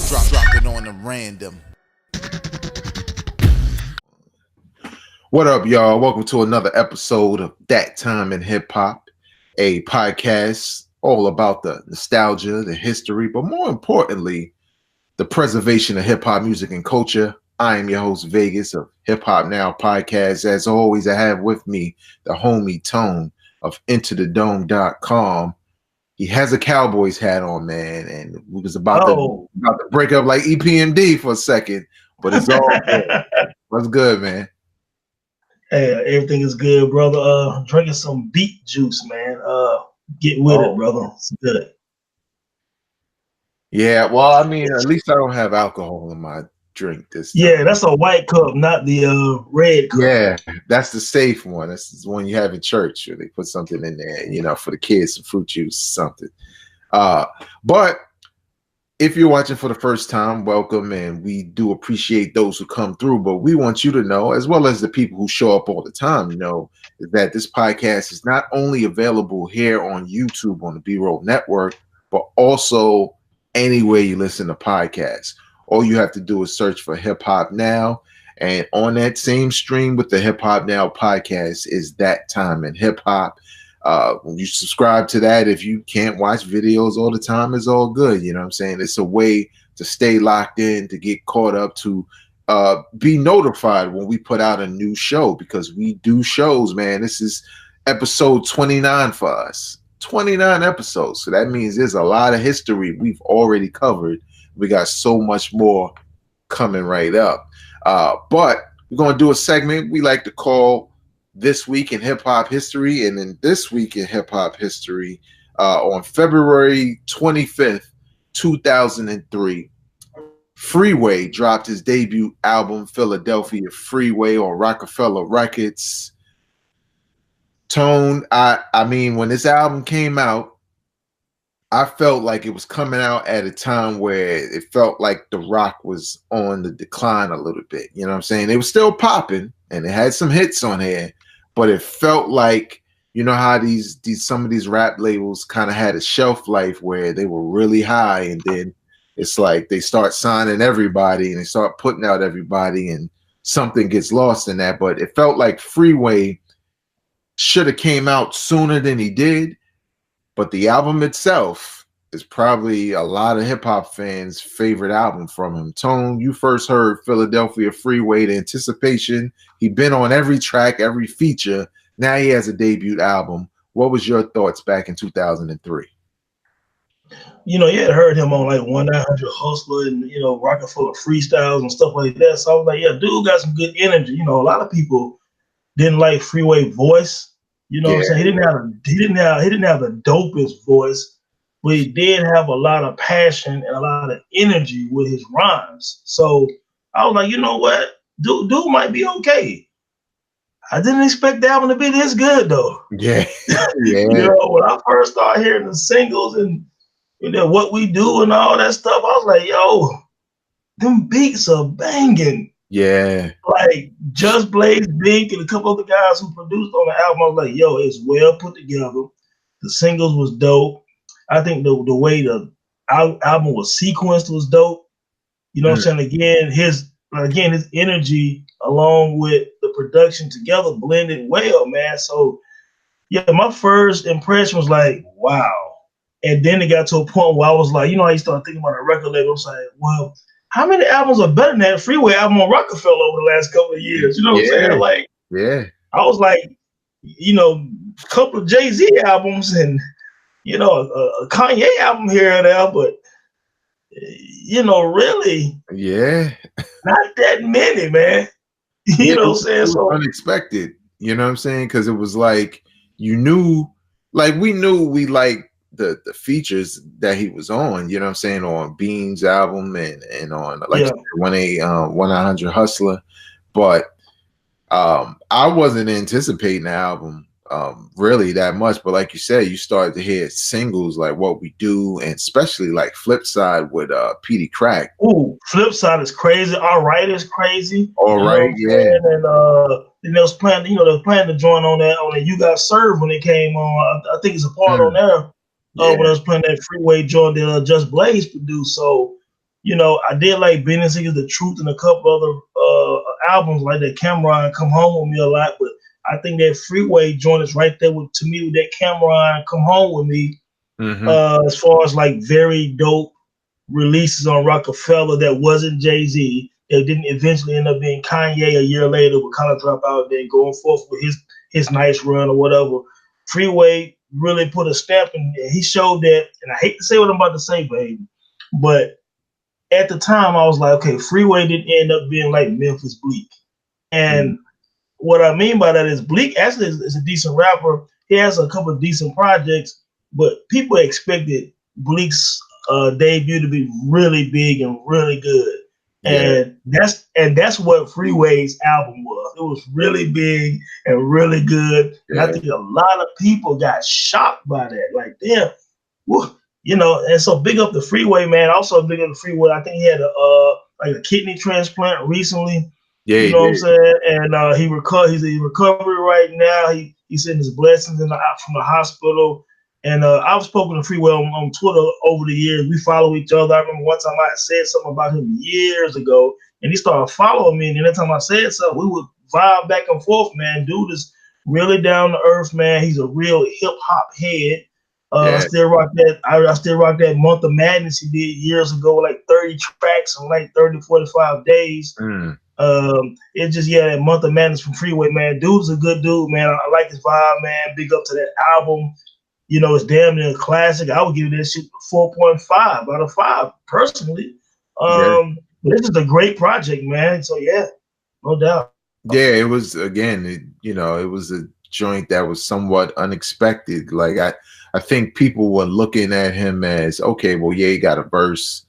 Drop it on them random. What up, y'all? Welcome to another episode of That Time in Hip Hop, a podcast all about the nostalgia, the history, but more importantly, the preservation of hip hop music and culture. I am your host, Vegas of Hip Hop Now Podcast. As always, I have with me the homie Tone of IntoTheDome.com. He has a Cowboys hat on, man, and we was about to break up like EPMD for a second, but it's all good. What's good, man? Hey, everything is good, brother. Drinking some beet juice, man. Get with it, brother. It's good. Yeah, well, I mean, at least I don't have alcohol in my drink this time. Yeah, that's a white cup, not the red cup. Yeah, that's the safe one. That's the one you have in church, or they put something in there, for the kids, some fruit juice, something. But if you're watching for the first time, welcome, and we do appreciate those who come through. But we want you to know, as well as the people who show up all the time, that this podcast is not only available here on YouTube on the B-Roll Network, but also anywhere you listen to podcasts. All you have to do is search for Hip Hop Now, and on that same stream with the Hip Hop Now podcast is That Time in Hip Hop. When you subscribe to that, if you can't watch videos all the time, it's all good. You know what I'm saying? It's a way to stay locked in, to get caught up, to be notified when we put out a new show, because we do shows, man. This is episode 29 for us. 29 episodes. So that means there's a lot of history we've already covered. We got so much more coming right up. But we're going to do a segment we like to call This Week in Hip Hop History. And in This Week in Hip Hop History, on February 25th, 2003, Freeway dropped his debut album, Philadelphia Freeway, on Rockefeller Records. Tone, I mean, when this album came out, I felt like it was coming out at a time where it felt like The Rock was on the decline a little bit. You know what I'm saying? It was still popping, and it had some hits on here, but it felt like, how some of these rap labels kind of had a shelf life where they were really high, and then it's like they start signing everybody and they start putting out everybody, and something gets lost in that. But it felt like Freeway should have came out sooner than he did. But the album itself is probably a lot of hip hop fans' favorite album from him. Tone, you first heard Philadelphia Freeway, the anticipation. He'd been on every track, every feature. Now he has a debut album. What was your thoughts back in 2003? You had heard him on like 1-900 Hustler and, Rockefeller Freestyles and stuff like that. So I was like, yeah, dude got some good energy. A lot of people didn't like Freeway voice. What I'm saying? He didn't have the dopest voice, but he did have a lot of passion and a lot of energy with his rhymes. So I was like, you know what? Dude might be okay. I didn't expect the album to be this good though. Yeah. When I first started hearing the singles and What We Do and all that stuff, I was like, yo, them beats are banging. Yeah. Like Just Blaze, Bink, and a couple other guys who produced on the album, I was like, yo, it's well put together. The singles was dope. I think the way the album was sequenced was dope. What I'm saying? Again, his energy along with the production together blended well, man. So yeah, my first impression was like, wow. And then it got to a point where I was like, how you start thinking about a record label. I was like, well, how many albums are better than that Freeway album on Rockefeller over the last couple of years? You know what I'm saying? Like, I was like, a couple of Jay-Z albums and, a Kanye album here and there, but, really, not that many, man. You know what I'm saying? So unexpected, you know what I'm saying? Because it was like, we knew we liked the features that he was on, you know what I'm saying, on Beans album and on 1-900 Hustler, but I wasn't anticipating the album really that much. But like you said, you started to hear singles like What We Do, and especially like Flipside with Petey Crack. Ooh, Flipside is crazy. All Right is crazy. All Right, yeah. And they was playing, they was playing the joint on that You Got Served when it came on. I think it's a part on there. When I was playing that Freeway joint that Just Blaze produced. So you know, I did like Benny Siegel, The Truth, and a couple other albums like that. Cameron, Come Home With Me a lot, but I think that Freeway joint is right there with, to me, with that Cameron, Come Home With Me. As far as like very dope releases on Rockefeller that wasn't Jay-Z. It didn't eventually end up being Kanye a year later with College Dropout, then going forth with his nice run or whatever. Freeway really put a stamp in, and he showed that, and I hate to say what I'm about to say, baby, but at the time I was like, okay, Freeway didn't end up being like Memphis Bleak. And what I mean by that is Bleak actually is a decent rapper. He has a couple of decent projects, but people expected Bleak's debut to be really big and really good. And that's what Freeway's album was. It was really big and really good. And I think a lot of people got shocked by that. Like, damn, you know. And so big up the Freeway, man. Also big up the Freeway. I think he had a kidney transplant recently. Yeah, you know what I'm saying. And he he's in recovery right now. He's sending his blessings from the hospital. And I've spoken to Freeway on Twitter over the years. We follow each other. I remember one time I said something about him years ago, and he started following me. And every time I said something, we would vibe back and forth, man. Dude is really down to earth, man. He's a real hip hop head. I still rock that. I still rock that Month of Madness he did years ago, like 30 tracks in like 30 to 45 days. It's just, that Month of Madness from Freeway, man. Dude's a good dude, man. I like his vibe, man. Big up to that album. You know, it's damn near a classic. I would give that shit 4.5 out of 5, personally. But this is a great project, man. So, no doubt. Yeah, it was, again, it was a joint that was somewhat unexpected. Like, I think people were looking at him as, okay, well, he got a verse,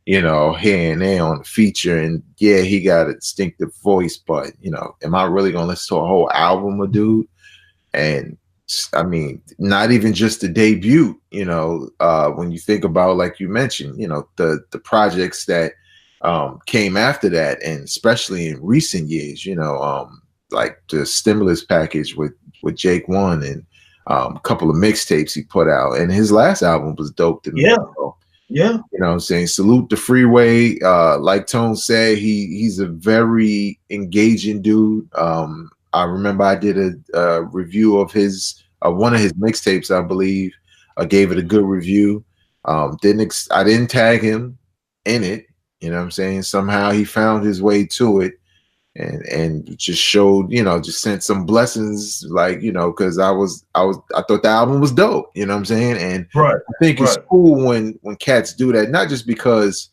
here and there on the feature. And, he got a distinctive voice. But, am I really going to listen to a whole album of dude? And I mean, not even just the debut, when you think about, like you mentioned, the projects that came after that, and especially in recent years, like the stimulus package with Jake One and a couple of mixtapes he put out. And his last album was dope to me. So, you know what I'm saying? Salute the Freeway. Like Tone said, he's a very engaging dude. I remember I did a review of one of his mixtapes, I believe. I gave it a good review. I didn't tag him in it. You know what I'm saying? Somehow he found his way to it and just showed, just sent some blessings, like, because I thought the album was dope. You know what I'm saying? And I think it's cool when cats do that, not just because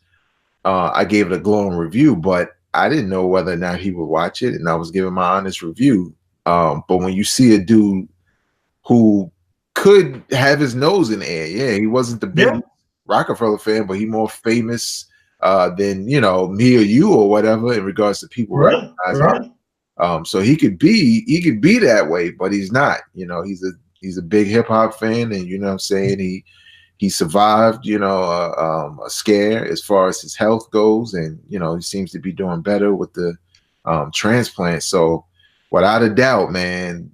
I gave it a glowing review, but I didn't know whether or not he would watch it, and I was giving my honest review. But when you see a dude who could have his nose in the air, he wasn't the big Rockefeller fan, but he more famous than me or you or whatever in regards to people recognizing him. So he could be that way, but he's not. He's a big hip hop fan, and you know what I'm saying, he survived, a scare as far as his health goes, and he seems to be doing better with the transplant. So without a doubt, man,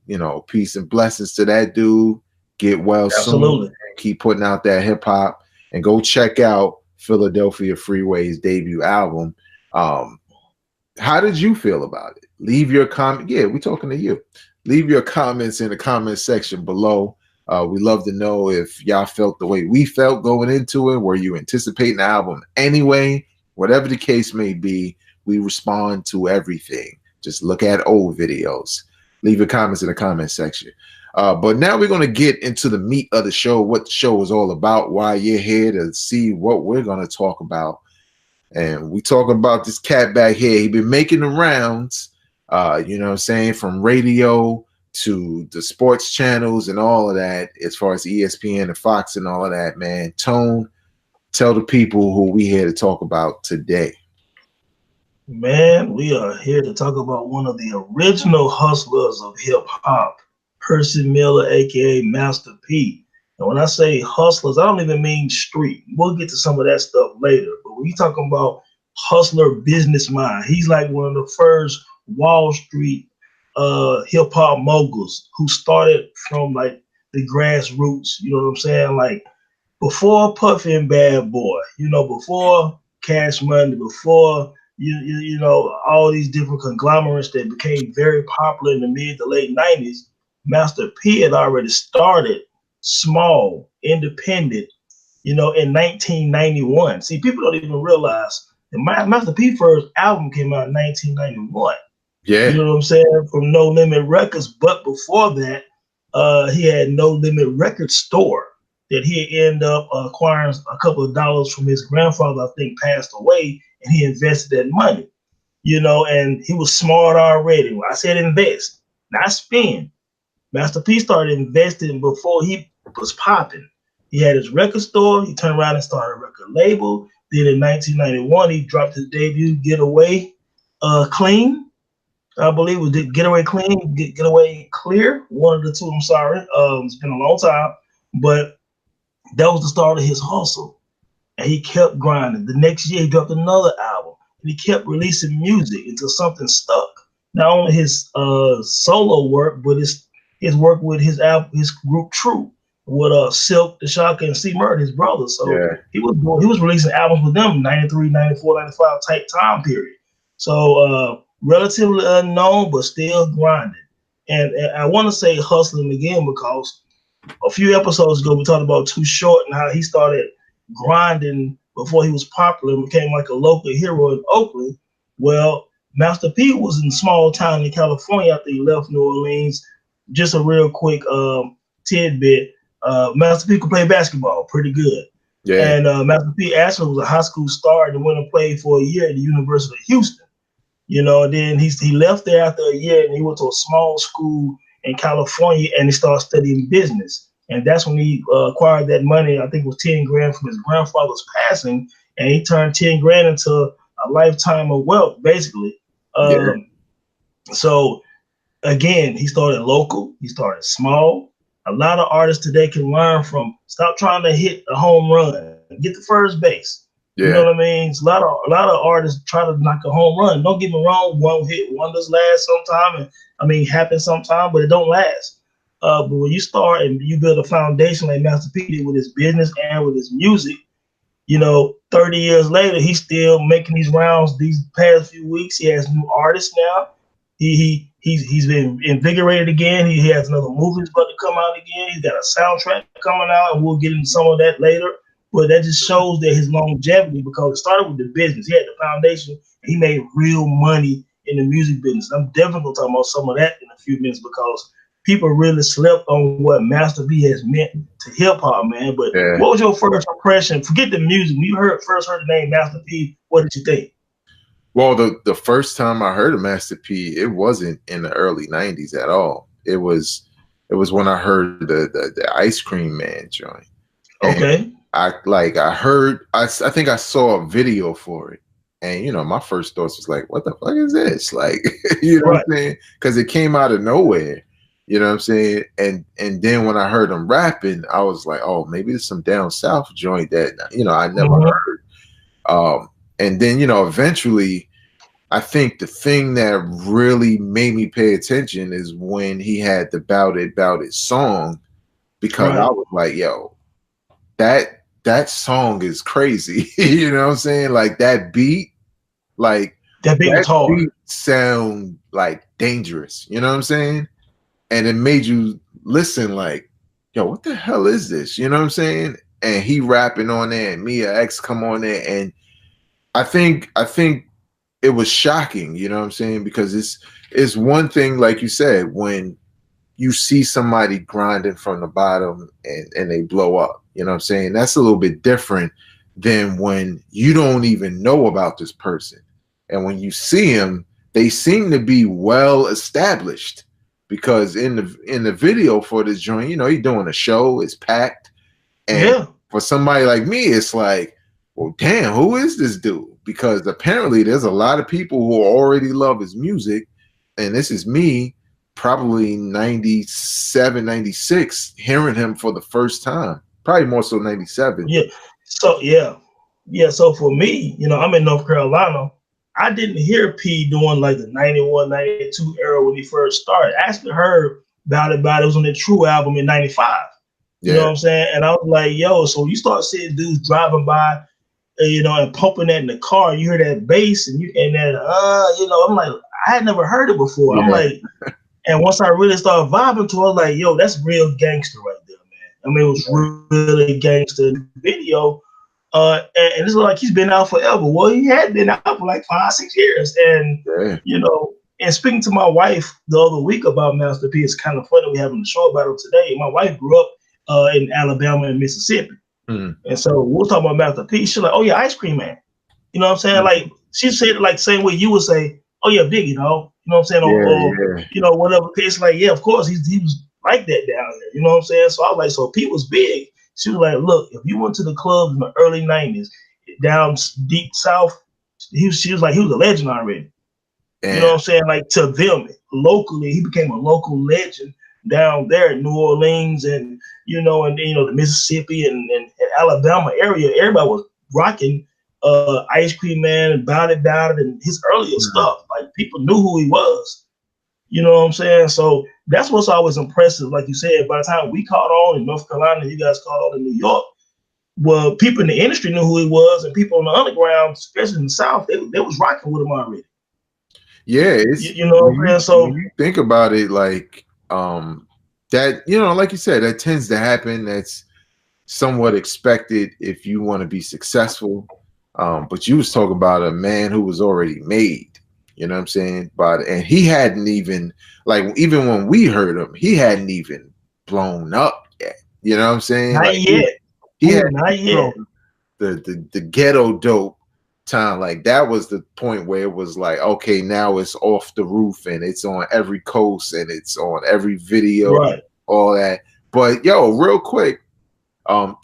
peace and blessings to that dude. Get well soon. And keep putting out that hip hop, and go check out Philadelphia Freeway's debut album. How did you feel about it? Leave your comment. Yeah, we're talking to you. Leave your comments in the comment section below. We love to know if y'all felt the way we felt going into it. Were you anticipating the album anyway? Whatever the case may be, we respond to everything. Just look at old videos. Leave your comments in the comment section. But now we're going to get into the meat of the show, what the show is all about, why you're here to see what we're going to talk about. And we talking about this cat back here. He been making the rounds, you know what I'm saying, from radio to the sports channels and all of that, as far as ESPN and Fox and all of that, man. Tone, tell the people who we here to talk about today. Man, we are here to talk about one of the original hustlers of hip hop, Percy Miller, aka Master P. And when I say hustlers, I don't even mean street. We'll get to some of that stuff later. But when you talking about hustler business mind, he's like one of the first Wall Street hip hop moguls who started from like the grassroots, you know what I'm saying? Like before Puffy and Bad Boy, before Cash Money, before you know all these different conglomerates that became very popular in the mid to late 90s, Master P had already started small, independent, you know, in 1991. See, people don't even realize that Master P first album came out in 1991. Yeah. You know what I'm saying? From No Limit Records. But before that, he had No Limit Record Store that he ended up acquiring a couple of dollars from his grandfather, I think passed away, and he invested that money. You know, and he was smart already. When I said invest, not spend. Master P started investing before he was popping. He had his record store. He turned around and started a record label. Then in 1991, he dropped his debut, Getaway Clean. I believe it was Getaway Clean, Getaway Clear. One of the two, I'm sorry. It's been a long time. But that was the start of his hustle. And he kept grinding. The next year, he dropped another album. And he kept releasing music until something stuck. Not only his solo work, but his work with his group True, with Silk, the Shocker, and C Murder, his brother. So Yeah. he was releasing albums with them 93, 94, 95 type time period. So relatively unknown, but still grinding. And I want to say hustling again because a few episodes ago we talked about Too Short and how he started grinding before he was popular and became like a local hero in Oakland. Well, Master P was in a small town in California after he left New Orleans. Just a real quick tidbit. Master P could play basketball pretty good. Yeah. And Master P actually was a high school star and went and played for a year at the University of Houston. You know, and then he left there after a year and he went to a small school in California and he started studying business. And that's when he acquired that money. I think it was 10 grand from his grandfather's passing. And he turned 10 grand into a lifetime of wealth, basically. So, again, he started local. He started small. A lot of artists today can learn from stop trying to hit a home run. Get the first base. Yeah. You know what I mean? It's a lot of artists try to knock a home run. Don't get me wrong, one hit wonders last sometime, and happen sometime, but it don't last. But when you start and you build a foundation like Master P did with his business and with his music, you know, 30 years later, he's still making these rounds. These past few weeks, he has new artists now. He's been invigorated again. He has another movie about to come out again. He's got a soundtrack coming out, and we'll get into some of that later. But that just shows that his longevity, because it started with the business. He had the foundation, and he made real money in the music business. I'm definitely going to talk about some of that in a few minutes because people really slept on what Master P has meant to hip-hop, man. But What was your first impression? Forget the music. When you first heard the name Master P, what did you think? Well, the first time I heard of Master P, it wasn't in the early 90s at all. It was when I heard the Ice Cream Man joint. Okay. I think I saw a video for it, and you know, my first thoughts was like, "What the fuck is this?" Like, you know what I'm saying? Because it came out of nowhere. You know what I'm saying? And then when I heard him rapping, I was like, "Oh, maybe it's some down south joint that I never heard." And then eventually, I think the thing that really made me pay attention is when he had the "Bout It" song, because I was like, "Yo, that song is crazy." You know what I'm saying? Like that beat, beat sound like dangerous. You know what I'm saying? And it made you listen like, yo, what the hell is this? You know what I'm saying? And he rapping on there and Mia X come on there. And I think it was shocking, you know what I'm saying? Because it's one thing, like you said, when you see somebody grinding from the bottom and they blow up. You know what I'm saying? That's a little bit different than when you don't even know about this person. And when you see them, they seem to be well established, because in the video for this joint, he's doing a show, it's packed. And for somebody like me, it's like, well, damn, who is this dude? Because apparently there's a lot of people who already love his music. And this is me, probably 97, 96, hearing him for the first time. Probably more so 97. So for me, I'm in North Carolina. I didn't hear P doing like the 91, 92 era when he first started. I actually heard Bout It. It was on the True album in 95. You know what I'm saying? And I was like, yo, so you start seeing dudes driving by you know, and pumping that in the car. You hear that bass and that, you know, I'm like, I had never heard it before. Yeah. I'm like, and once I really started vibing to it, I was like, yo, that's real gangster right there, man. I mean, it was really gangster video. And it's like he's been out forever. Well, he had been out for like 5-6 years. And, you know, and speaking to my wife the other week about Master P, it's kind of funny we having a show about him today. My wife grew up in Alabama and Mississippi. And so we'll talk about Master P. She's like, oh, yeah, Ice Cream Man. You know what I'm saying? Like, she said it like the same way you would say, oh, yeah, Biggie, dog. You know what I'm saying? Or you know, whatever. It's like, yeah, of course, he was like that down there. You know what I'm saying? So I was like, so P was big. She was like, look, if you went to the clubs in the early 90s, down deep south, she was like, he was a legend already. You know what I'm saying? Like, to them, locally, he became a local legend down there in New Orleans and, you know, the Mississippi and Alabama area. Everybody was rocking Ice Cream Man and Bout It, and his earlier stuff. Like, people knew who he was. You know what I'm saying? So that's what's always impressive. Like you said, by the time we caught on in North Carolina, you guys caught on in New York, well, people in the industry knew who he was, and people on the underground, especially in the South, they was rocking with him already. Yeah, it's, you know what I'm saying? So when you think about it, like that, you know, like you said, that tends to happen. That's somewhat expected if you want to be successful. But you was talking about a man who was already made. You know what I'm saying? And he hadn't even, like, even when we heard him, he hadn't even blown up yet. You know what I'm saying? Not like, yet. He had not yet. The ghetto dope time. Like, that was the point where it was like, okay, now it's off the roof and it's on every coast and it's on every video, right, all that. But yo, real quick,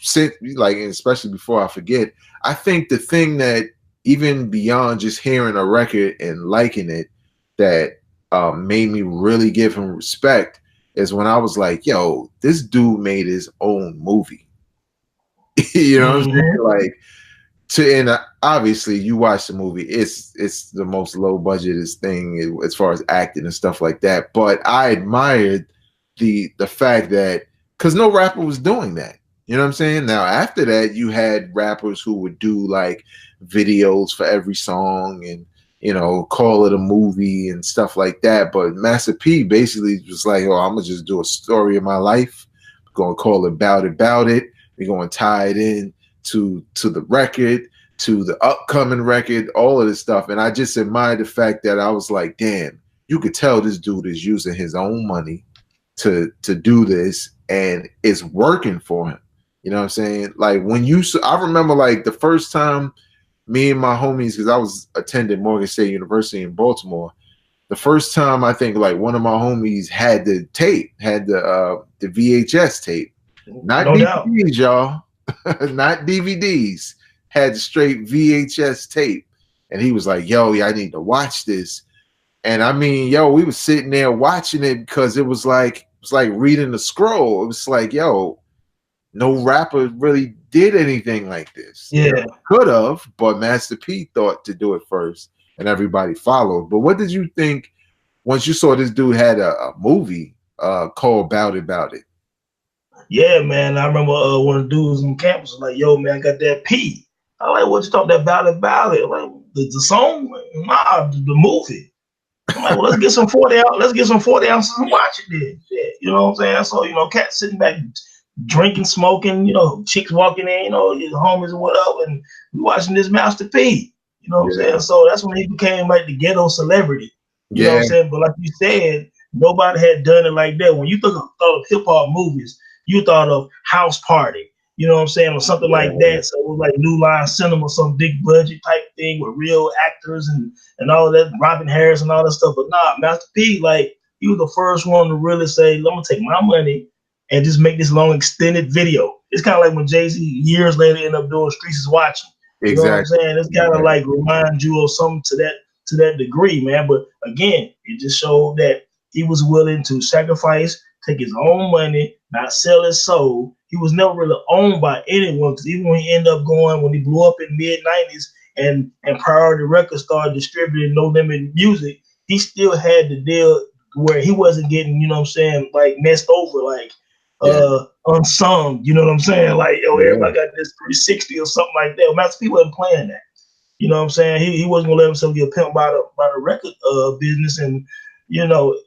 since, like, and especially before I forget, I think the thing that even beyond just hearing a record and liking it, that made me really give him respect is when I was like, yo, this dude made his own movie. You know what I'm saying? Like, and obviously you watch the movie, it's the most low budgetest thing as far as acting and stuff like that. But I admired the fact that, because no rapper was doing that. You know what I'm saying? Now, after that, you had rappers who would do like videos for every song and, you know, call it a movie and stuff like that. But Master P basically was like, oh, I'm going to just do a story of my life. I'm going to call it Bout It. We're going to tie it in to the record, to the upcoming record, all of this stuff. And I just admired the fact that I was like, damn, you could tell this dude is using his own money to do this, and it's working for him. You know what I'm saying? Like, I remember like the first time me and my homies, because I was attending Morgan State University in Baltimore, the first time I think like one of my homies had the tape, had the VHS tape, not DVDs, y'all, not DVDs, had the straight VHS tape, and he was like, "Yo, I need to watch this." And I mean, yo, we was sitting there watching it because it was like reading the scroll. It was like, yo, no rapper really did anything like this. Yeah, could have, but Master P thought to do it first, and everybody followed. But what did you think once you saw this dude had a movie called Bout It? Yeah, man. I remember one of the dudes on campus was like, "Yo, man, I got that P." I like, "What you talking about it? Like the song? Nah, the movie." I'm like, "Well, let's get some 40 out. Let's get some 40 ounces and watch it then." Yeah, you know what I'm saying? So, you know, cats sitting back, drinking, smoking, you know, chicks walking in, you know, his homies or whatever, and we watching this Master P. You know what I'm saying? So that's when he became like the ghetto celebrity. You know what I'm saying? But like you said, nobody had done it like that. When you thought of hip hop movies, you thought of House Party. You know what I'm saying? Or something like that. So it was like New Line Cinema, some big budget type thing with real actors and all that, Robin Harris and all that stuff. But nah, Master P, like, he was the first one to really say, "I'm gonna take my money and just make this long extended video." It's kind of like when Jay-Z years later ended up doing Streets Is Watching. You know what I'm saying? It's kind of like remind you of something to that degree, man. But again, it just showed that he was willing to sacrifice, take his own money, not sell his soul. He was never really owned by anyone, because even when he ended up when he blew up in mid-90s and Priority Records started distributing No Limit music, he still had the deal where he wasn't getting, you know what I'm saying, like messed over. Like, unsung. You know what I'm saying? Like, yo, Yeah. everybody got this 360 or something like that. Well, Master P wasn't playing that. You know what I'm saying? He wasn't gonna let himself get pimped by the record business. And, you know,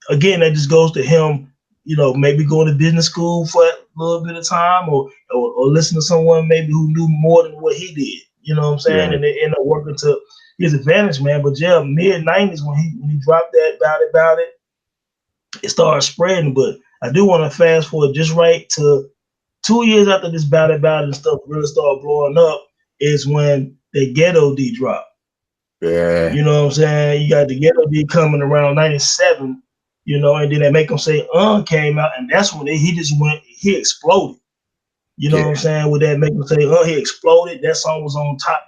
again, that just goes to him, you know, maybe going to business school for a little bit of time, or listen to someone maybe who knew more than what he did. You know what I'm saying? Yeah. And they end up working to his advantage, man. But yeah, mid 90s when he dropped that About It, it started spreading. But I do want to fast forward just right to 2 years after this About It and stuff really started blowing up is when the Ghetto D dropped. Yeah. You know what I'm saying? You got the Ghetto D coming around 97, you know, and then they Make 'Em Say came out, and that's when he exploded. You know what I'm saying? With that Make 'Em Say he exploded. That song was on top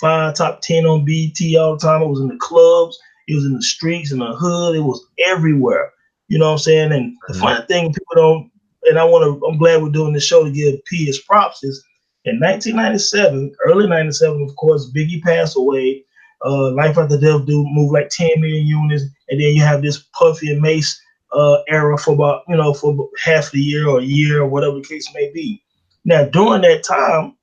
5, top 10 on BET all the time. It was in the clubs, it was in the streets, in the hood, it was everywhere. You know what I'm saying? And the funny thing people don't, and I'm glad we're doing this show to give P his props, is in 1997, early 97, of course, Biggie passed away. Life After Death moved like 10 million units, and then you have this Puffy and Mace era for about, you know, for half the year or a year or whatever the case may be. Now, during that time,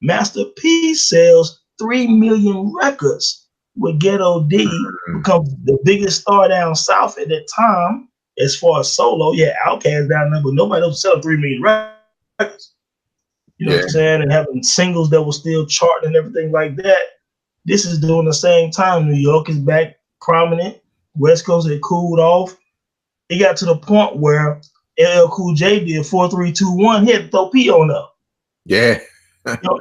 Master P sells 3 million records with Ghetto D, becomes the biggest star down south at that time as far as solo. Yeah, Outkast down there, but nobody else selling 3 million records. You know what I'm saying? And having singles that were still charting and everything like that. This is doing the same time. New York is back prominent. West Coast had cooled off. It got to the point where LL Cool J did 4-3-2-1. He had to throw P on up. Yeah.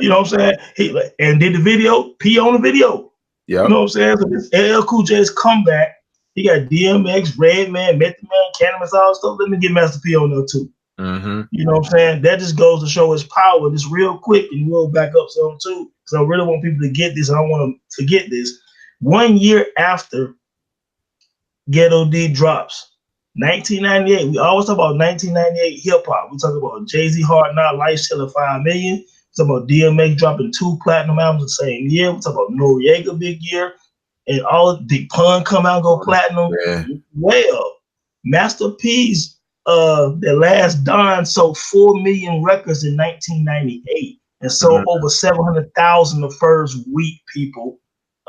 You know what I'm saying? And did the video, P on the video. Yeah. You know what I'm saying? So this LL Cool J's comeback. He got DMX, Redman, Method Man, Cannabis, all stuff. Let me get Master P on there too. Mm-hmm. You know what I'm saying? That just goes to show his power. Just real quick, and we'll back up some too, because I really want people to get this. I don't want to forget this. 1 year after Ghetto D drops, 1998. We always talk about 1998 hip hop. We talk about Jay-Z Hard Knock Life selling 5 million. We talk about DMX dropping 2 platinum albums the same year. We talk about Noriega big year, and all Big Pun come out and go platinum. Yeah. Well, Master P's The Last Don sold 4 million records in 1998 and sold over 700,000 the first week. People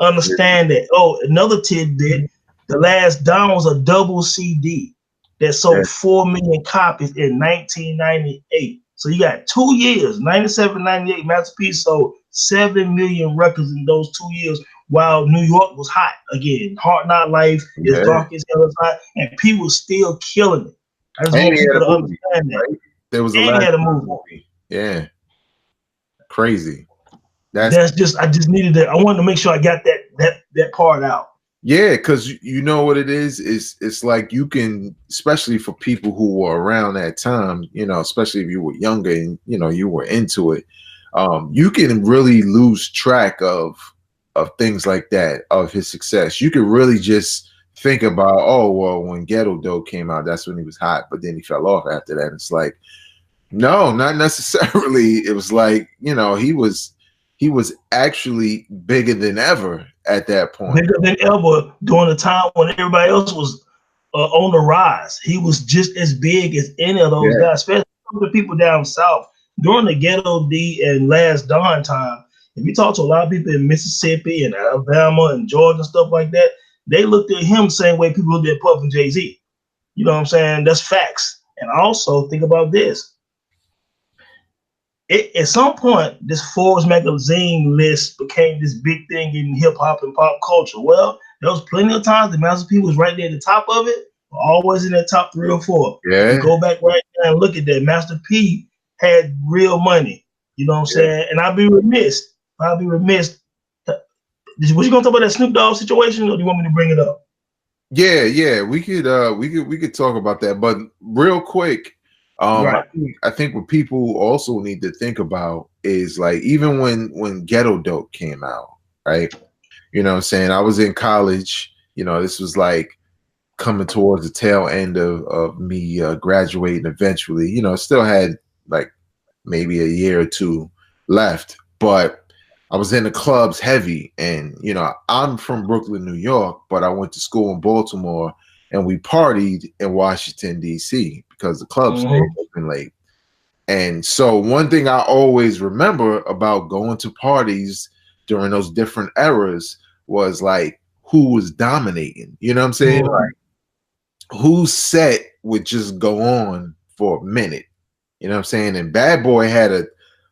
understand that. Oh, another tidbit: The Last Don was a double CD that sold 4 million copies in 1998. So you got 2 years, 97, 98. Master P sold 7 million records in those 2 years, while New York was hot again. Hard Knock Life is dark as hell, hot, and P was still killing it. I just want people to understand that. Right? There was a movie. Yeah. Crazy. That's just, I just needed to, I wanted to make sure I got that part out. Yeah, because you know what it is? It's like you can, especially for people who were around that time, you know, especially if you were younger and, you know, you were into it, you can really lose track of things like that, of his success. You could really just think about, oh, well, when Ghetto Dope came out, that's when he was hot, but then he fell off after that. It's like, no, not necessarily. It was like, you know, he was actually bigger than ever at that point. Bigger than ever during the time when everybody else was on the rise. He was just as big as any of those guys, especially the people down south. During the Ghetto D and Last Don time, if you talk to a lot of people in Mississippi and Alabama and Georgia and stuff like that, they looked at him the same way people looked at Puff and Jay-Z. You know what I'm saying? That's facts. And also, think about this. At some point, this Forbes magazine list became this big thing in hip-hop and pop culture. Well, there was plenty of times the Master P was right there at the top of it, always in that top 3 or 4. Yeah. You go back right now and look at that. Master P had real money. You know what I'm saying? And I'd be remiss. Was you gonna talk about that Snoop Dogg situation, or do you want me to bring it up? Yeah, we could talk about that, but real quick, I think what people also need to think about is, like, even when Ghetto Dope came out, right? You know what I'm saying? I was in college, you know, this was like coming towards the tail end of me graduating eventually. You know, still had like maybe a year or 2 left, but I was in the clubs heavy, and, you know, I'm from Brooklyn, New York, but I went to school in Baltimore, and we partied in Washington, D.C. because the clubs stayed open late. And so one thing I always remember about going to parties during those different eras was like who was dominating. You know what I'm saying? Like whose set would just go on for a minute. You know what I'm saying? And Bad Boy had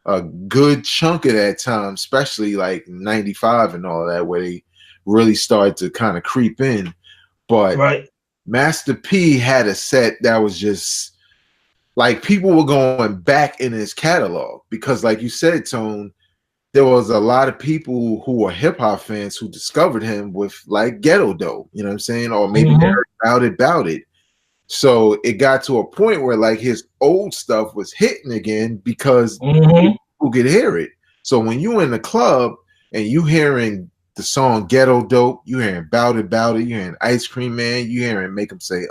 a good chunk of that time, especially like 95 and all of that, where they really started to kind of creep in. But Master P had a set that was just like people were going back in his catalog because, like you said, Tone, there was a lot of people who were hip hop fans who discovered him with like Ghetto Dope, you know what I'm saying? Or maybe they heard Bout It. So it got to a point where like his old stuff was hitting again because people could hear it. So when you in the club and you hearing the song Ghetto Dope, you hearing Bout It, you hearing Ice Cream Man, you hearing Make 'Em Say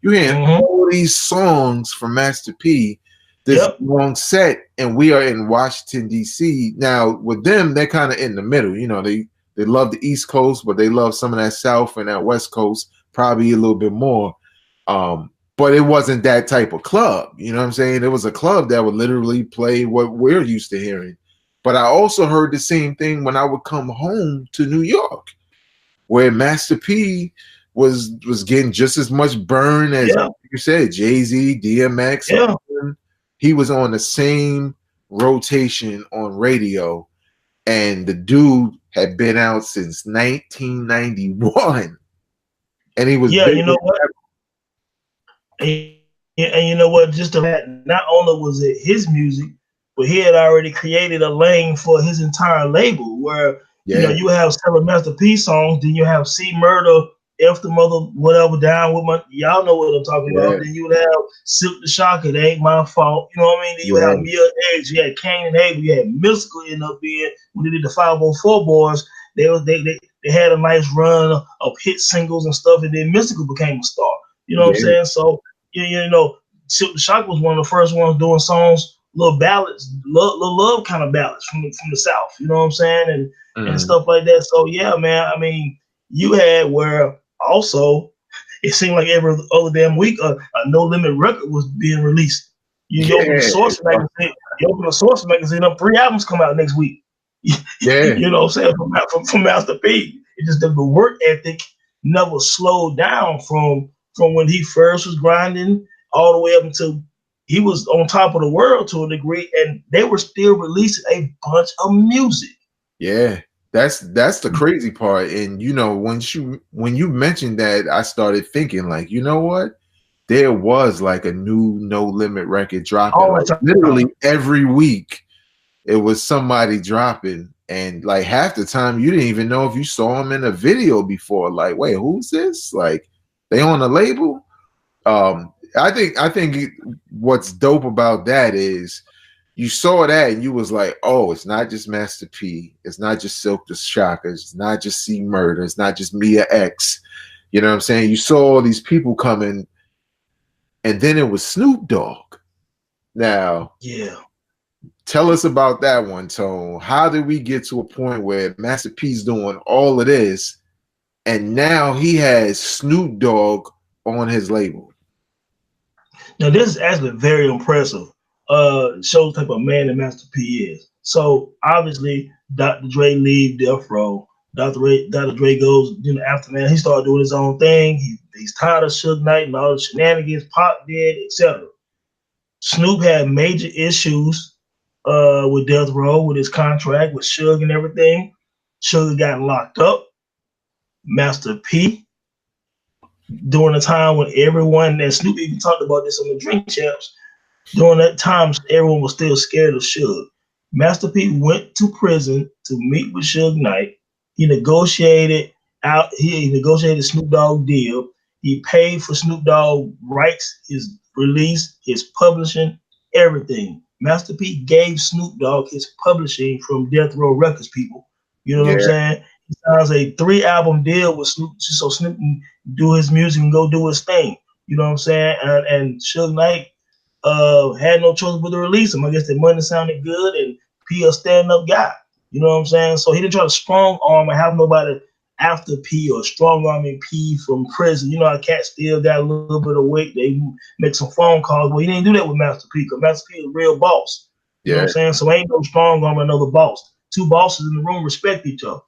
you hearing all these songs from Master P, this long set, and we are in Washington, D.C. Now, with them, they're kind of in the middle. You know, they love the East Coast, but they love some of that South and that West Coast probably a little bit more. But it wasn't that type of club. You know what I'm saying? It was a club that would literally play what we're used to hearing. But I also heard the same thing when I would come home to New York, where Master P was getting just as much burn as you said, Jay-Z, DMX. He was on the same rotation on radio, and the dude had been out since 1991, and he was you know what? And you know what? Just that, not only was it his music, but he had already created a lane for his entire label, where you know you have several Master P songs, then you have C Murder, F the Mother, whatever, Down with My, y'all know what I'm talking about. Then you would have Silk the Shocker, It Ain't My Fault. You know what I mean? Then you have Mia X, you had Kane and Hagel, you had Mystical end up being when they did the 504 Boys. They had a nice run of hit singles and stuff, and then Mystical became a star. You know what I'm saying? So you know, Silk the Shocker was one of the first ones doing songs, little ballads, little love kind of ballads from the South. You know what I'm saying? And stuff like that. So yeah, man. I mean, you had where also it seemed like every other damn week a No Limit record was being released. You open the Source magazine, up 3 albums come out next week. You know what I'm saying? From Master P. It just the work ethic never slowed down from when he first was grinding all the way up until he was on top of the world to a degree, and they were still releasing a bunch of music. Yeah, that's the crazy part. And you know, when you mentioned that, I started thinking like, you know what? There was like a new No Limit record dropping. Like, literally every week it was somebody dropping, and like half the time you didn't even know if you saw him in a video before. Like, wait, who's this? Like, they on the label? I think what's dope about that is you saw that and you was like, oh, it's not just Master P, it's not just Silk the Shocker, it's not just C Murder, it's not just Mia X. You know what I'm saying? You saw all these people coming, and then it was Snoop Dogg. Now, tell us about that one, Tone. How did we get to a point where Master P's doing all of this, and now he has Snoop Dogg on his label? Now, this is actually very impressive. Shows the type of man that Master P is. So obviously, Dr. Dre leave Death Row. Dr. Dre goes, after that, he started doing his own thing. He's tired of Suge Knight and all the shenanigans, Pop dead, etc. Snoop had major issues with Death Row, with his contract, with Suge and everything. Suge got locked up. Master P, during the time when everyone, and Snoop even talked about this on the Drink Champs, during that time, everyone was still scared of Suge. Master P went to prison to meet with Suge Knight. He negotiated Snoop Dogg deal. He paid for Snoop Dogg rights, his release, his publishing, everything. Master P gave Snoop Dogg his publishing from Death Row Records, people. You know what I'm saying? He signs a 3-album deal with Snoop, just so Snoop can do his music and go do his thing. You know what I'm saying? And Suge Knight had no choice but to release him. I guess the money sounded good, and P a stand-up guy. You know what I'm saying? So he didn't try to strong arm and have nobody after P or strong arming P from prison. You know, a cat still got a little bit of weight. They make some phone calls. Well, he didn't do that with Master P because Master P is a real boss. You know what I'm saying? So ain't no strong arm another boss. Two bosses in the room respect each other.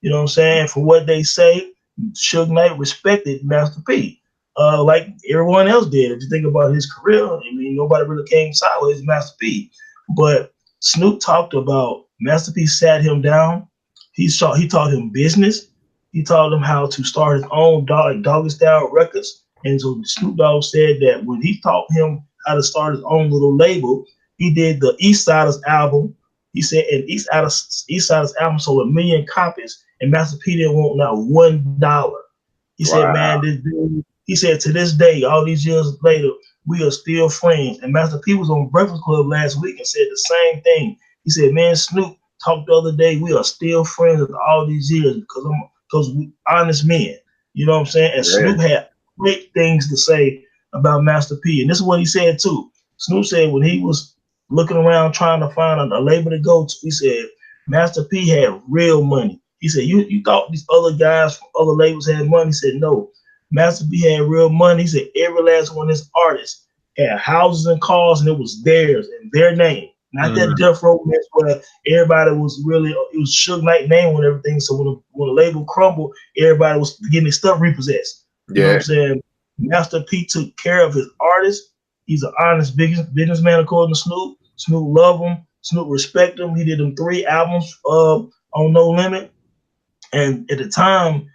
You know what I'm saying? For what they say, Suge Knight respected Master P. Like everyone else did. If you think about his career, I mean, nobody really came sideways with Master P. But Snoop talked about Master P sat him down. He taught him business. He taught him how to start his own Doggy Style Records. And so Snoop Dogg said that when he taught him how to start his own little label, he did the Eastsiders album. He said, and Eastsiders album sold 1 million copies, and Master P didn't want not $1. He said, man, this dude, he said, to this day, all these years later, we are still friends. And Master P was on Breakfast Club last week and said the same thing. He said, man, Snoop talked the other day, we are still friends after all these years because we honest men. You know what I'm saying? And Snoop had great things to say about Master P. And this is what he said too. Snoop said when he was looking around trying to find a label to go to, he said, Master P had real money. He said, you thought these other guys from other labels had money? He said, no. Master P had real money. He said every last one of his artists had houses and cars, and it was theirs and their name. Not that Death Row mess where everybody was really, it was Suge Knight name and everything. So when the label crumbled, everybody was getting their stuff repossessed. You know what I'm saying? Master P took care of his artists. He's an honest businessman, according to Snoop. Snoop loved him. Snoop respect him. He did them 3 albums on No Limit. And at the time,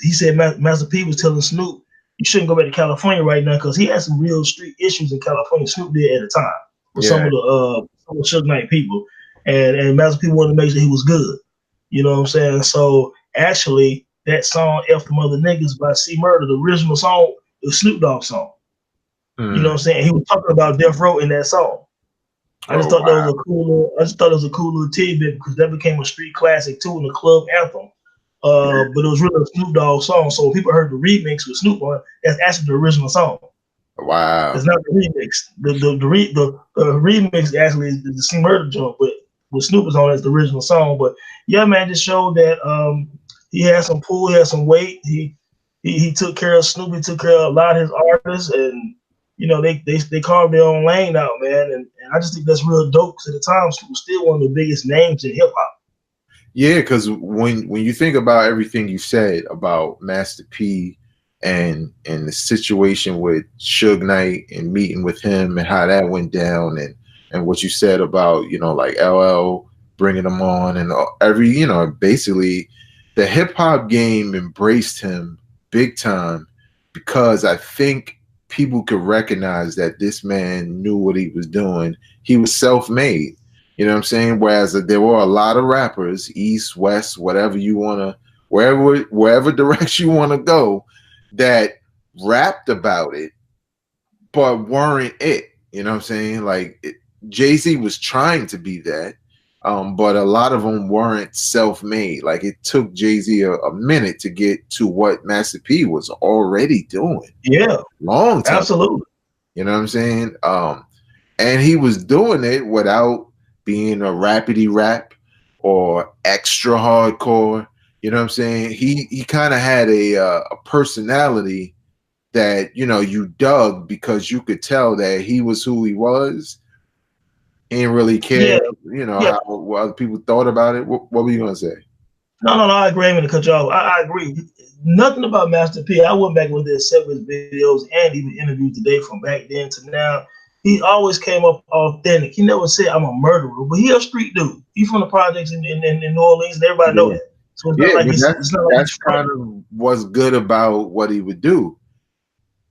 he said Master P was telling Snoop, you shouldn't go back to California right now because he had some real street issues in California. Snoop did at the time with some of the Suge Knight people. And Master P wanted to make sure he was good. You know what I'm saying? So actually, that song, F Them Other Niggas by C Murder, the original song, is Snoop Dogg's song. You know what I'm saying? He was talking about Death Row in that song. I just thought that was a cool little tidbit because that became a street classic too in the club anthem. But it was really a Snoop Dogg song. So when people heard the remix with Snoop on, that's actually the original song. Wow. It's not the remix. The remix actually is the C Murder joint, but with Snoop is on, it's the original song. But yeah, man, just showed that he had some pull, he had some weight. He took care of Snoop, he took care of a lot of his artists, and you know, they carved their own lane out, man. And I just think that's real dope because at the time, Snoop was still one of the biggest names in hip hop. Yeah, because when you think about everything you said about Master P and the situation with Suge Knight and meeting with him and how that went down and what you said about, you know, like LL bringing him on and basically the hip hop game embraced him big time because I think people could recognize that this man knew what he was doing. He was self-made. You know what I'm saying? Whereas there were a lot of rappers, East, West, whatever you want to, wherever direction you want to go, that rapped about it, but weren't it. You know what I'm saying? Like Jay-Z was trying to be that, but a lot of them weren't self-made. Like it took Jay-Z a minute to get to what Master P was already doing. Yeah. Long time. Absolutely. You know what I'm saying? And he was doing it without being a rapidy rap or extra hardcore. You know what I'm saying? He kind of had a personality that, you know, you dug because you could tell that he was who he was. He didn't really care, what other people thought about it. What were you going to say? No, I agree. I'm going to cut you off. I agree. Nothing about Master P. I went back with his several videos and even interviews today from back then to now. He always came up authentic. He never said, I'm a murderer, but he a street dude. He's from the projects in New Orleans, and everybody know that. So it's not like that's kind of what's good about what he would do.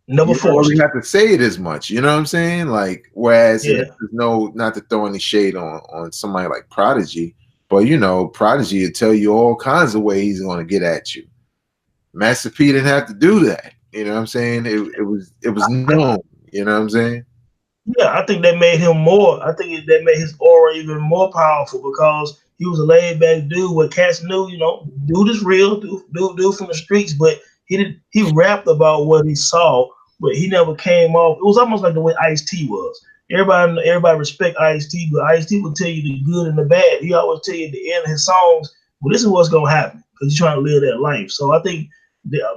Never forced. You don't have to say it as much. You know what I'm saying? Like, whereas there's not to throw any shade on somebody like Prodigy, but you know, Prodigy will tell you all kinds of ways he's going to get at you. Master P didn't have to do that. You know what I'm saying? It was known. You know what I'm saying? Yeah, I think that made him more. I think that made his aura even more powerful because he was a laid back dude where cats knew, you know, dude is real, dude from the streets, but he rapped about what he saw, but he never came off. It was almost like the way Ice-T was. Everybody respect Ice-T, but Ice-T will tell you the good and the bad. He always tell you at the end of his songs, well, this is what's gonna happen. because he's trying to live that life. So I think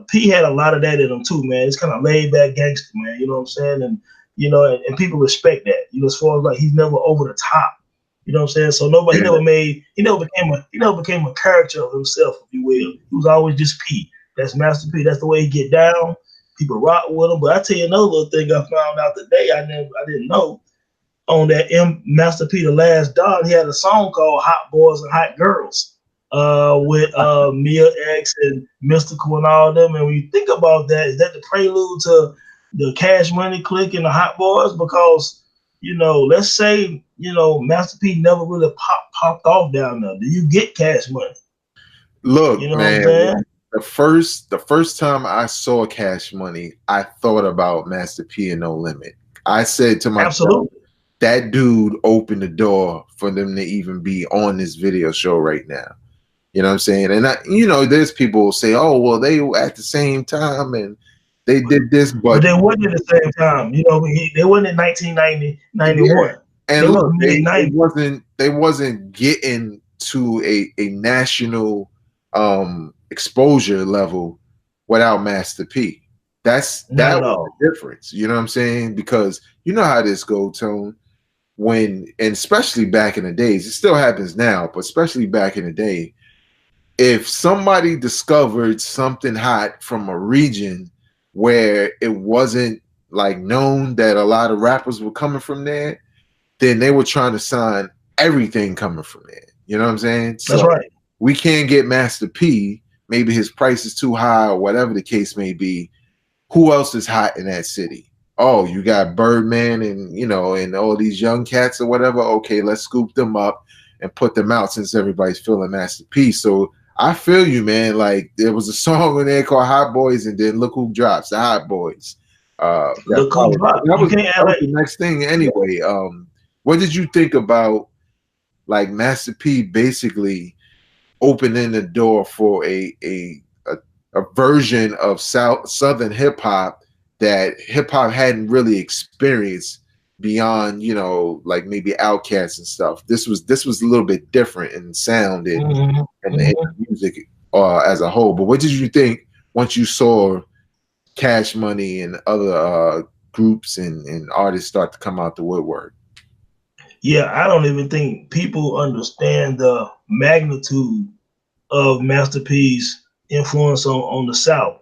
P had a lot of that in him too, man. It's kind of laid back gangster, man. You know what I'm saying? And you know, and people respect that. You know, as far as like he's never over the top. You know what I'm saying? So nobody, he never became a character of himself, if you will. He was always just P. That's Master P. That's the way he get down. People rock with him. But I tell you another little thing I found out today. I didn't know. On that Master P, the Last Don, he had a song called "Hot Boys and Hot Girls" with Mia X and Mystical and all of them. And when you think about that, is that the prelude to the Cash Money Clique and the Hot Boys? Because you know, let's say Master P never really popped off down there. Do you get Cash Money? Look, you know man. What I'm saying? The first time I saw Cash Money, I thought about Master P and No Limit. I said to myself, absolutely, that dude opened the door for them to even be on this video show right now. You know what I'm saying? And there's people who say, "Oh, well, they were at the same time and they did this," but they wasn't at the same time. You know, they wasn't in 1990, 91. Yeah. And they look, they wasn't getting to a national exposure level without Master P. That was the difference. You know what I'm saying? Because you know how this go, Tone. And especially back in the days, it still happens now, but especially back in the day, if somebody discovered something hot from a region where it wasn't like known that a lot of rappers were coming from there, then they were trying to sign everything coming from there. You know what I'm saying? That's right. We can't get Master P. Maybe his price is too high or whatever the case may be. Who else is hot in that city? Oh, you got Birdman and all these young cats or whatever. Okay, let's scoop them up and put them out since everybody's feeling Master P. So I feel you, man. Like there was a song in there called Hot Boys, and then look who drops, the Hot Boys. Look who drops. That was the next thing anyway. What did you think about like Master P basically opening the door for a version of Southern hip hop that hip hop hadn't really experienced beyond, like maybe Outkast and stuff. This was a little bit different in sound and music as a whole. But what did you think once you saw Cash Money and other groups and artists start to come out the woodwork? Yeah, I don't even think people understand the magnitude of Master P's influence on the South,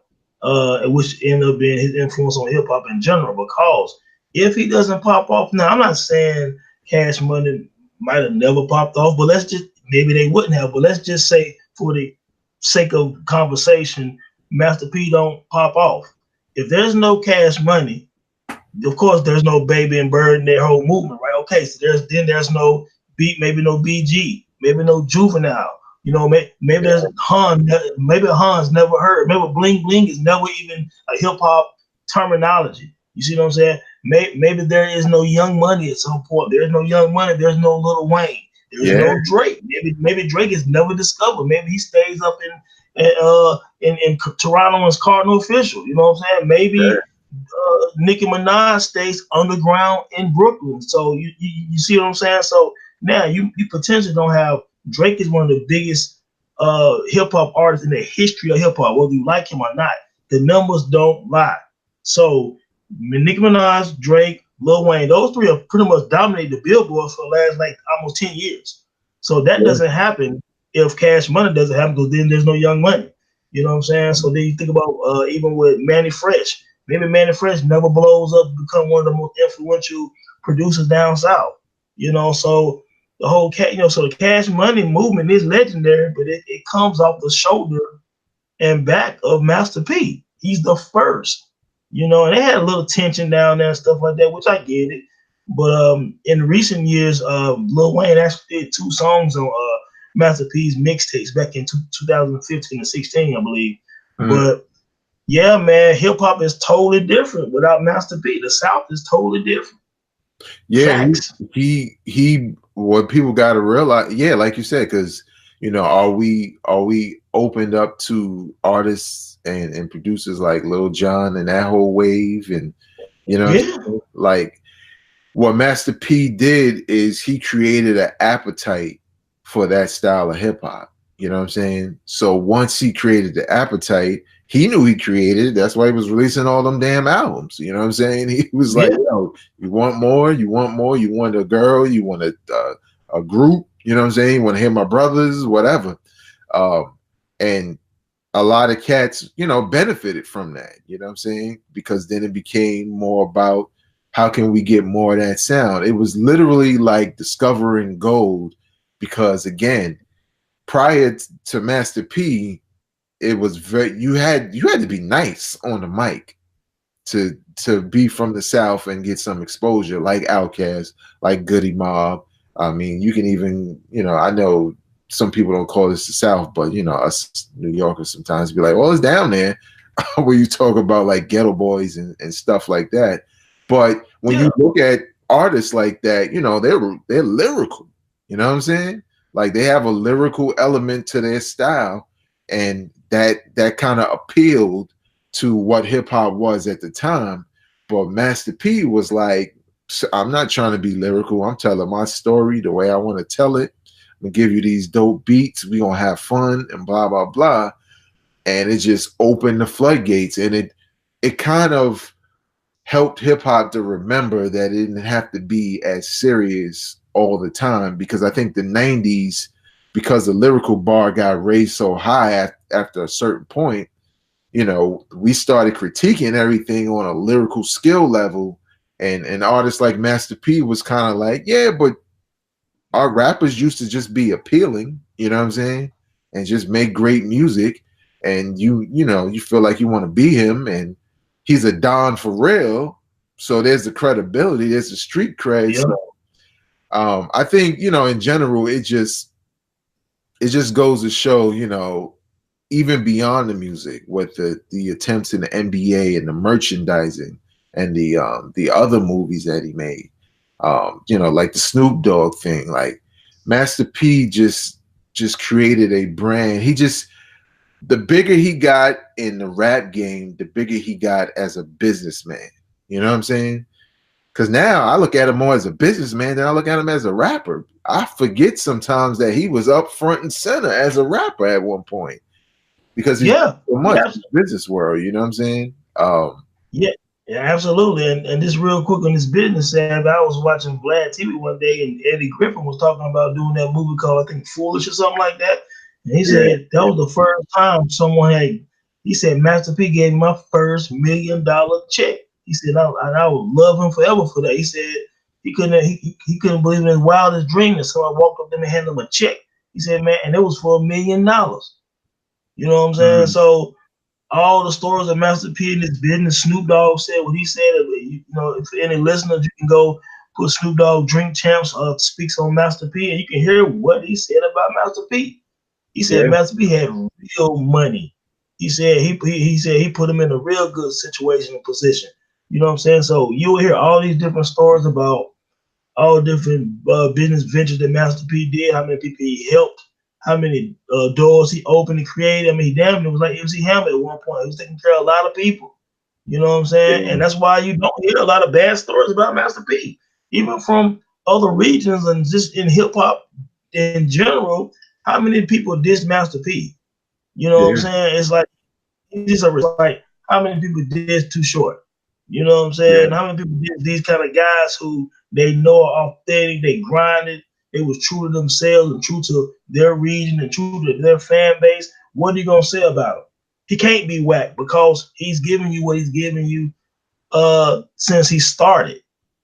which ended up being his influence on hip hop in general. Because if he doesn't pop off now, I'm not saying Cash Money might have never popped off, but maybe they wouldn't have. But let's just say, for the sake of conversation, Master P don't pop off. If there's no Cash Money, of course there's no Baby and Bird and their whole movement, right? Okay, so there's no beat, maybe no BG, maybe no Juvenile. Maybe there's Hans. Maybe Hans never heard. Maybe Bling Bling is never even a hip hop terminology. You see what I'm saying? Maybe there is no Young Money at some point. There's no Young Money. There's no Lil Wayne. There's no Drake. Maybe Drake is never discovered. Maybe he stays up in Toronto as Cardinal Official. You know what I'm saying? Maybe Nicki Minaj stays underground in Brooklyn. So you see what I'm saying? So now you potentially don't have. Drake is one of the biggest hip hop artists in the history of hip hop, whether you like him or not. The numbers don't lie. So Nicki Minaj, Drake, Lil Wayne, those three have pretty much dominated the Billboard for the last almost 10 years. So that doesn't happen if Cash Money doesn't happen, because then there's no Young Money. You know what I'm saying? So then you think about even with Mannie Fresh. Maybe Mannie Fresh never blows up to become one of the most influential producers down south. So the whole so the Cash Money movement is legendary, but it comes off the shoulder and back of Master P. He's the first, and they had a little tension down there and stuff like that, which I get it. But in recent years, Lil Wayne actually did 2 songs on Master P's mixtapes back in 2015 and 16, I believe. But yeah, man, hip hop is totally different without Master P. The South is totally different. Yeah, he what people got to realize, like you said, because are we opened up to artists and producers like Lil Jon and that whole wave, and like what Master P did is he created an appetite for that style of hip hop. You know what I'm saying? So once he created the appetite, he knew he created it. That's why he was releasing all them damn albums. You know what I'm saying? He was like, yo, you want more? You want more? You want a girl? You want a group? You know what I'm saying? You want to hear my brothers? Whatever. And a lot of cats, you know, benefited from that. You know what I'm saying? Because then it became more about how can we get more of that sound? It was literally like discovering gold because, again, prior to Master P, it was very you had to be nice on the mic to be from the South and get some exposure, like Outkast, like Goody Mob. I mean, you can even, you know, I know some people don't call this the South, but you know, us New Yorkers sometimes be like, well, it's down there where you talk about like Ghetto Boys and stuff like that. But when you look at artists like that, you know, they're lyrical. You know what I'm saying? Like they have a lyrical element to their style, and that kind of appealed to what hip hop was at the time. But Master P was like, I'm not trying to be lyrical. I'm telling my story the way I want to tell it. I'm gonna give you these dope beats. We gonna have fun and blah blah blah. And it just opened the floodgates, and it kind of helped hip hop to remember that it didn't have to be as serious all the time, because I think the 90s, because the lyrical bar got raised so high after a certain point, you know, we started critiquing everything on a lyrical skill level, and artists like Master P was kind of like, yeah, but our rappers used to just be appealing, you know what I'm saying, and just make great music, and you know, you feel like you want to be him, and he's a Don for real, so there's the credibility, there's the street cred. Yeah. So, I think, you know, in general, it just goes to show, you know, even beyond the music, what the attempts in the NBA and the merchandising and the other movies that he made, you know, like the Snoop Dogg thing, like Master P just created a brand. The bigger he got in the rap game, the bigger he got as a businessman. You know what I'm saying? Because now I look at him more as a businessman than I look at him as a rapper. I forget sometimes that he was up front and center as a rapper at one point, because he's so much in the business world. You know what I'm saying? Yeah, absolutely. And just real quick on this business side, I was watching Vlad TV one day, and Eddie Griffin was talking about doing that movie called, I think, Foolish or something like that. And he said that was the first time he said Master P gave me my first $1 million check. He said, I would love him forever for that. He said he couldn't believe in his wildest dream. And so I walked up to him and handed him a check. He said, man, and it was for $1 million. You know what I'm saying? Mm-hmm. So all the stories of Master P in his business, Snoop Dogg said what he said. You know, if any listeners, you can go put Snoop Dogg Drink Champs speaks on Master P, and you can hear what he said about Master P. He said Master P had real money. He said he put him in a real good situation and position. You know what I'm saying? So you'll hear all these different stories about all different business ventures that Master P did, how many people he helped, how many doors he opened and created. I mean, he damn near was like MC Hammer at one point. He was taking care of a lot of people. You know what I'm saying? And that's why you don't hear a lot of bad stories about Master P, even from other regions and just in hip hop in general. How many people diss Master P? You know what I'm saying? It's like how many people diss Too Short? You know what I'm saying? How many people diss these kind of guys who they know are authentic, they grinded, they was true to themselves and true to their region and true to their fan base? What are you gonna say about him? He can't be whack because he's giving you what he's giving you since he started.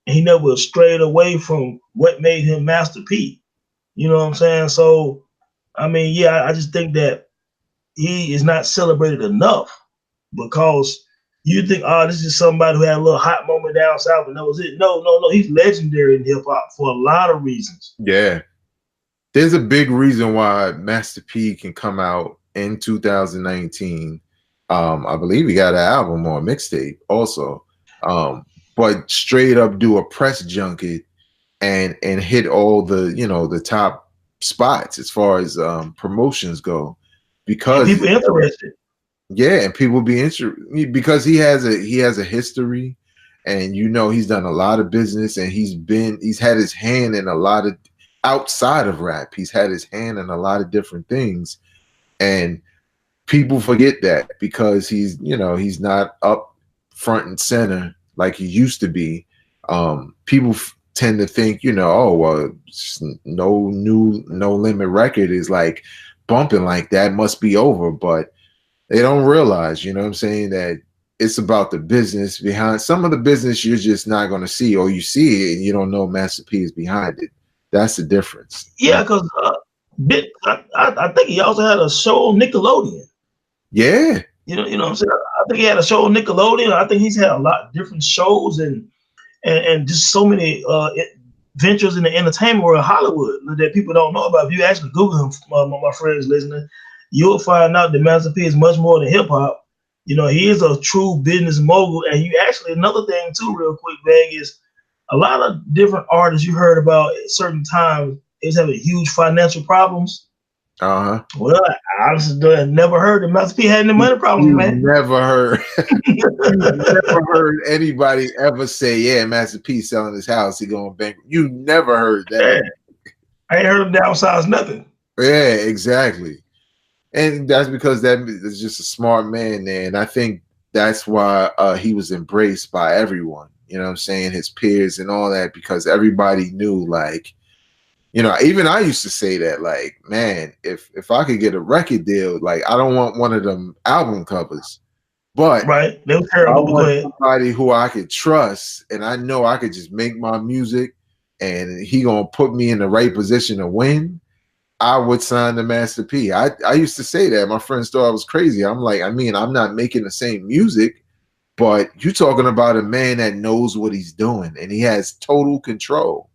And he never strayed away from what made him Master P. You know what I'm saying? So, I mean, yeah, I just think that he is not celebrated enough, because you think, oh, this is somebody who had a little hot moment down south and that was it. No. He's legendary in hip hop for a lot of reasons. Yeah. There's a big reason why Master P can come out in 2019. I believe he got an album or a mixtape also. But straight up do a press junket and hit all the, you know, the top spots as far as promotions go, because and people interested. Yeah, and people be interested because he has a history, and you know he's done a lot of business, and he's had his hand in a lot of outside of rap. He's had his hand in a lot of different things, and people forget that because he's, you know, he's not up front and center like he used to be. People tend to think, you know, oh well, No Limit record is like bumping like that, must be over, but they don't realize, you know what I'm saying, that it's about the business behind some of the business you're just not going to see, or you see it and you don't know Master P is behind it. That's the difference. Yeah, because I think he also had a show on Nickelodeon. Yeah. You know what I'm saying? I think he had a show on Nickelodeon. I think he's had a lot of different shows and just so many ventures in the entertainment world, Hollywood, that people don't know about. If you actually Google him, my friends listening, you'll find out that Master P is much more than hip hop. You know, he is a true business mogul. And you actually, another thing too, real quick, Bag, is a lot of different artists you heard about at certain times is having huge financial problems. Uh-huh. Well, I honestly never heard that Master P had any money problems, man. Never heard. Never heard anybody ever say, yeah, Master P selling his house, he going bankrupt. You never heard that. Yeah. I ain't heard him downsize nothing. Yeah, exactly. And that's because that is just a smart man there. And I think that's why he was embraced by everyone, you know what I'm saying, his peers and all that, because everybody knew, like, you know, even I used to say that, like, man, if I could get a record deal, like, I don't want one of them album covers, but right, they were terrible. I want somebody who I could trust, and I know I could just make my music, and he gonna put me in the right position to win. I would sign the Master P. I used to say that. My friends thought I was crazy. I'm like, I mean, I'm not making the same music, but you're talking about a man that knows what he's doing, and he has total control.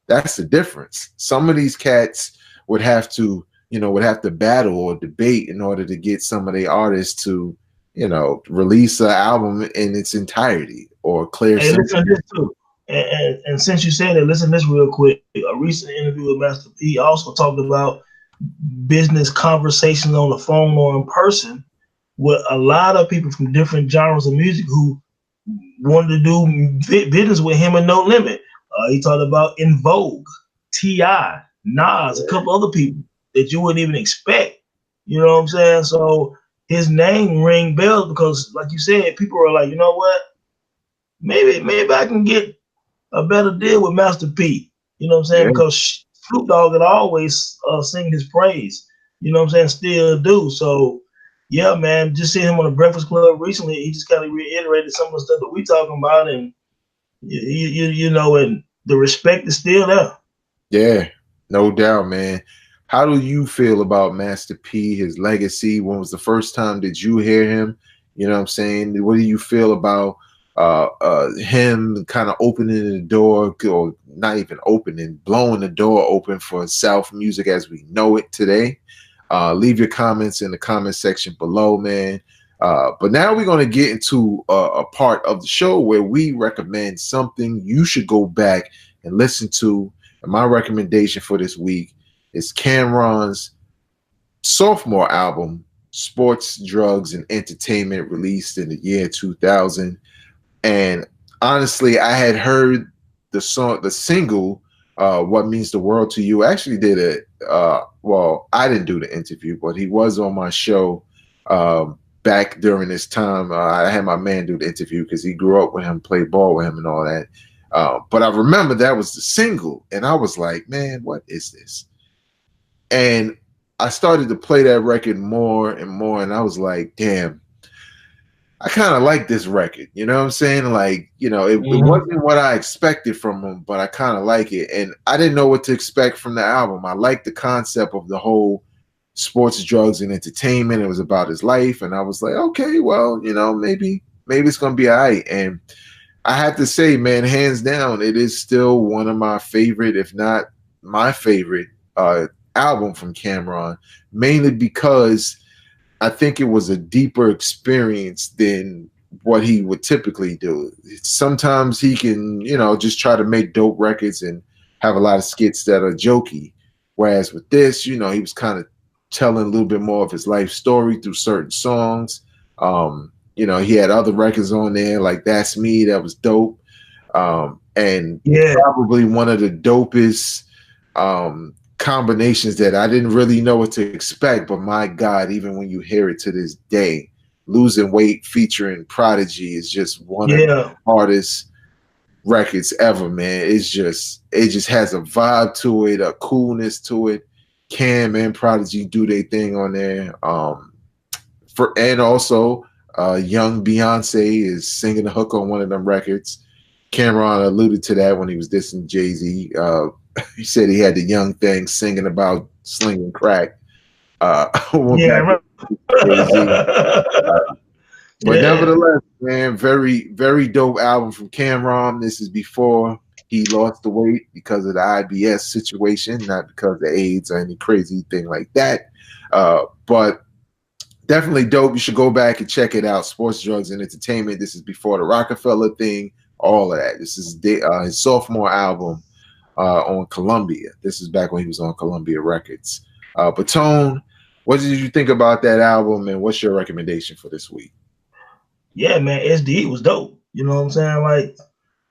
That's the difference. Some of these cats would have to, you know, battle or debate in order to get some of the artists to, you know, release an album in its entirety or clear. Hey, listen to this too. And since you said it, listen to this real quick. A recent interview with Master P also talked about business conversations on the phone or in person with a lot of people from different genres of music who wanted to do business with him and No Limit. He talked about In Vogue, T.I., Nas, a couple other people that you wouldn't even expect. You know what I'm saying? So his name ring bells because, like you said, people are like, you know what? Maybe I can get a better deal with Master P. You know what I'm saying? Yeah. Because Snoop Dogg had always sing his praise. You know what I'm saying? Still do. So, yeah, man, just seeing him on the Breakfast Club recently, he just kind of reiterated some of the stuff that we talking about, and you know, and the respect is still there. Yeah, no doubt, man. How do you feel about Master P, his legacy? When was the first time did you hear him? You know what I'm saying? What do you feel about him kind of opening the door, or not even opening, blowing the door open for South music as we know it today? Leave your comments in the comment section below, man. But now we're going to get into a part of the show where we recommend something you should go back and listen to. And my recommendation for this week is Cam'ron's sophomore album, Sports, Drugs, and Entertainment, released in the year 2000. And honestly, I had heard the single, What Means the World to You. I actually did it. Well, I didn't do the interview, but he was on my show back during this time. I had my man do the interview because he grew up with him, played ball with him and all that. But I remember that was the single, and I was like, man, what is this? And I started to play that record more and more, and I was like, damn, I kind of like this record. You know what I'm saying? Like, you know, it wasn't what I expected from him, but I kind of like it. And I didn't know what to expect from the album. I liked the concept of the whole sports, drugs, and entertainment. It was about his life. And I was like, okay, well, you know, maybe it's going to be all right. And I have to say, man, hands down, it is still one of my favorite, if not my favorite, album from Cam'ron, mainly because I think it was a deeper experience than what he would typically do. Sometimes he can, you know, just try to make dope records and have a lot of skits that are jokey. Whereas with this, you know, he was kind of telling a little bit more of his life story through certain songs. You know, he had other records on there like That's Me, that was dope. And probably one of the dopest combinations that I didn't really know what to expect. But my God, even when you hear it to this day, Losing Weight featuring Prodigy is just one of the hardest records ever, man. It just has a vibe to it, a coolness to it. Cam and Prodigy do their thing on there. And also young Beyonce is singing the hook on one of them records. Cameron alluded to that when he was dissing Jay-Z. He said he had the young thing singing about slinging crack. But nevertheless, man, very, very dope album from Cameron. This is before he lost the weight because of the IBS situation, not because of AIDS or any crazy thing like that. But definitely dope. You should go back and check it out. Sports, Drugs, and Entertainment. This is before the Rockefeller thing, all of that. This is his sophomore album on Columbia. This is back when he was on Columbia Records. But Tone, what did you think about that album, and what's your recommendation for this week? Yeah, man, SDE was dope. You know what I'm saying? Like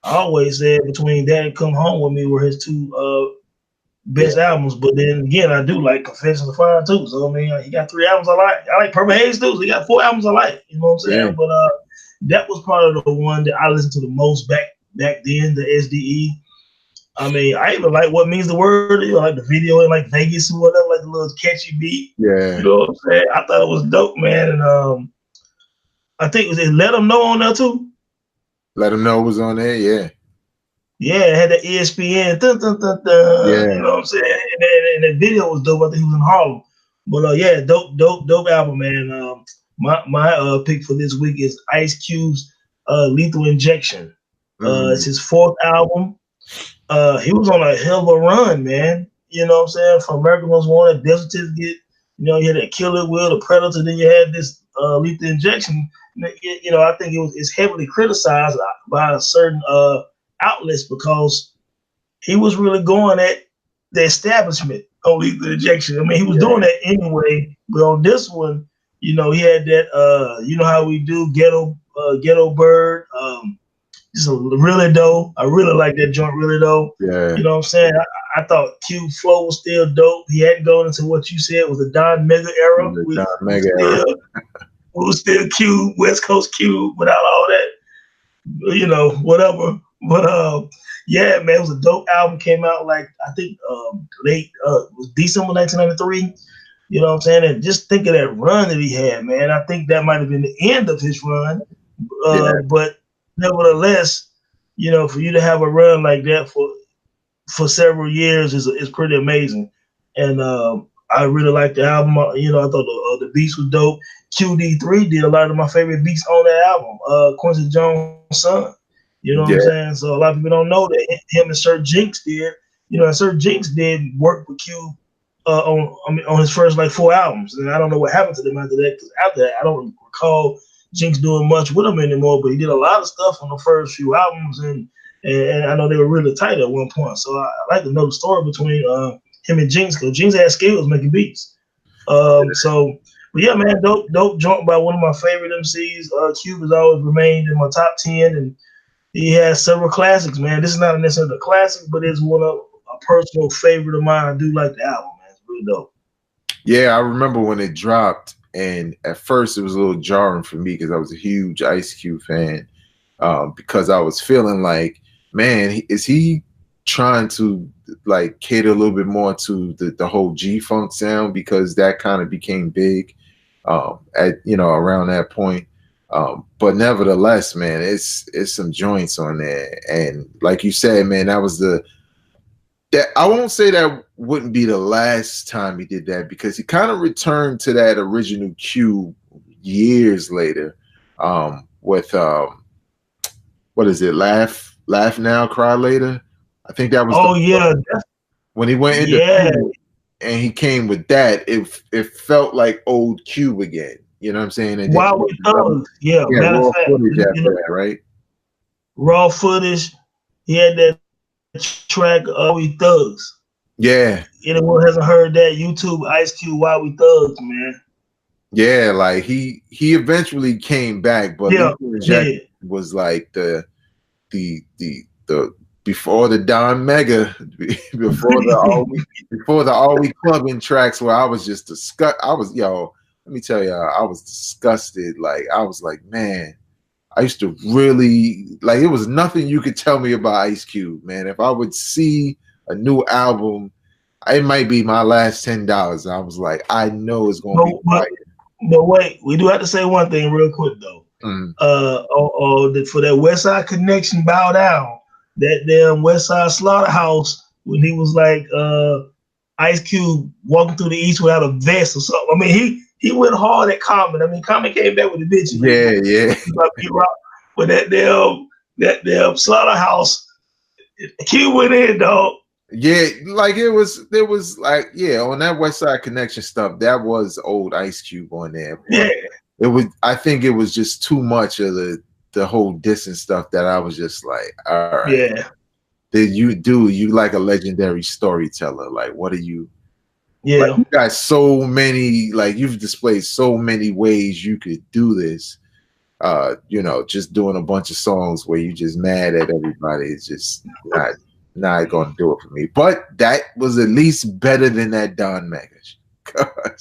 I always said, between that and Come Home With Me were his two best albums. But then again, I do like Confessions of Fire too. So I mean, he got 3 albums I like. I like Purple Haze too. So he got 4 albums I like. You know what I'm saying? Yeah. But that was probably the one that I listened to the most back then, the SDE. I mean, I even like What Means the Word. You know, like the video in like Vegas or whatever, like the little catchy beat. Yeah. You know what I'm saying? I thought it was dope, man. And I think it Let Them Know on there too. Let Them Know was on there, yeah. Yeah, it had the ESPN. Dun, dun, dun, dun, yeah. You know what I'm saying? And the video was dope. I think he was in Harlem. But yeah, dope album, man. My pick for this week is Ice Cube's Lethal Injection. It's his 4th album. He was on a hell of a run, man. You know what I'm saying? From American Most Wanted, Death Certificate. You know, you had that Killer Will, the Predator. Then you had this Lethal Injection. You know, I think it's heavily criticized by certain outlets because he was really going at the establishment on Lethal Injection. I mean, he was doing that anyway, but on this one, you know, he had that. You know how we do Ghetto Bird. Just really dope. I really like that joint, really dope. Yeah. You know what I'm saying? I thought Cube flow was still dope. He hadn't gone into what you said was the Don Mega era. It was still Cube, West Coast Cube, without all that, you know, whatever. But yeah, man, it was a dope album. Came out like I think late was December 1993. You know what I'm saying? And just think of that run that he had, man. I think that might have been the end of his run. But nevertheless, you know, for you to have a run like that for several years is pretty amazing. And I really liked the album. You know, I thought the beats was dope. QD3 did a lot of my favorite beats on that album. Quincy Jones' son. You know what I'm saying? So a lot of people don't know that him and Sir Jinx did. You know, and Sir Jinx did work with Cube on his first like 4 albums. And I don't know what happened to them after that. Because after that, I don't recall Jinx doing much with him anymore. But he did a lot of stuff on the first few albums, and I know they were really tight at one point. So I like to know the story between him and Jinx, because Jinx had skills making beats. But yeah, man, dope joint by one of my favorite MCs. Cube has always remained in my top 10, and he has several classics, man. This is not necessarily a classic, but it's one of a personal favorite of mine. I do like the album, man. It's really dope. Yeah, I remember when it dropped, and at first it was a little jarring for me because I was a huge Ice Cube fan, because I was feeling like, man, is he trying to like cater a little bit more to the whole G-Funk sound, because that kind of became big at, you know, around that point. But nevertheless, man, it's some joints on there, and like you said, man, that was that I won't say that wouldn't be the last time he did that, because he kind of returned to that original Cube years later, with what is it, Laugh Now, Cry Later. I think that was when he went into and he came with that. It felt like old Cube again. You know what I'm saying? And Wild with Thugs, raw footage after that, right? Raw footage. He had that track We Thugs. Yeah. Anyone hasn't heard that, YouTube Ice Cube Wild We Thugs, man. Yeah, like he eventually came back, but was like the before the Don Mega, before the All We Clubbing tracks, where I was just disgusted. Let me tell y'all, I was disgusted. Like, I was like, man, I used to really, like, it was nothing you could tell me about Ice Cube, man. If I would see a new album, it might be my last $10. I was like, I know it's going to be fire. But wait, we do have to say one thing real quick, though. For that West Side Connection bow down, that damn West Side Slaughterhouse, when he was like Ice Cube walking through the East without a vest or something. I mean, he went hard at Common. I mean, Common came back with a bitch. Yeah. But that damn Slaughterhouse, Cube went in, dog. Yeah, like there was like, yeah, on that West Side Connection stuff, that was old Ice Cube on there. Yeah. I think it was just too much of the whole distance stuff that I was just like, all right. Yeah. You like a legendary storyteller. Like, what are you? Yeah. Like, you got so many, like, you've displayed so many ways you could do this. Just doing a bunch of songs where you just mad at everybody is just not going to do it for me. But that was at least better than that Don Mega.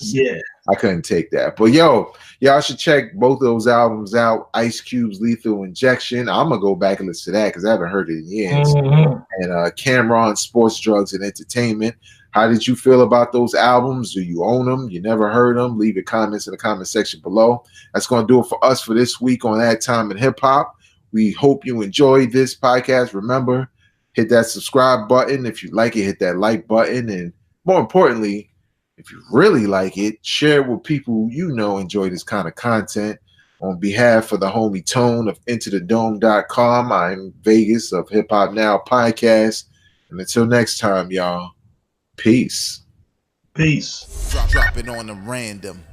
Yeah. I couldn't take that. But y'all should check both of those albums out. Ice Cube's Lethal Injection. I'm gonna go back and listen to that because I haven't heard it in years. Mm-hmm. And Cameron, Sports, Drugs, and Entertainment. How did you feel about those albums? Do you own them? You never heard them? Leave your comments in the comment section below. That's gonna do it for us for this week on That Time in Hip Hop. We hope you enjoyed this podcast. Remember, hit that subscribe button. If you like it, hit that like button. And more importantly, if you really like it, share it with people you know enjoy this kind of content. On behalf of the homie Tone of IntoTheDome.com, I'm Vegas of Hip Hop Now Podcast. And until next time, y'all, peace. Peace. Drop it on the random.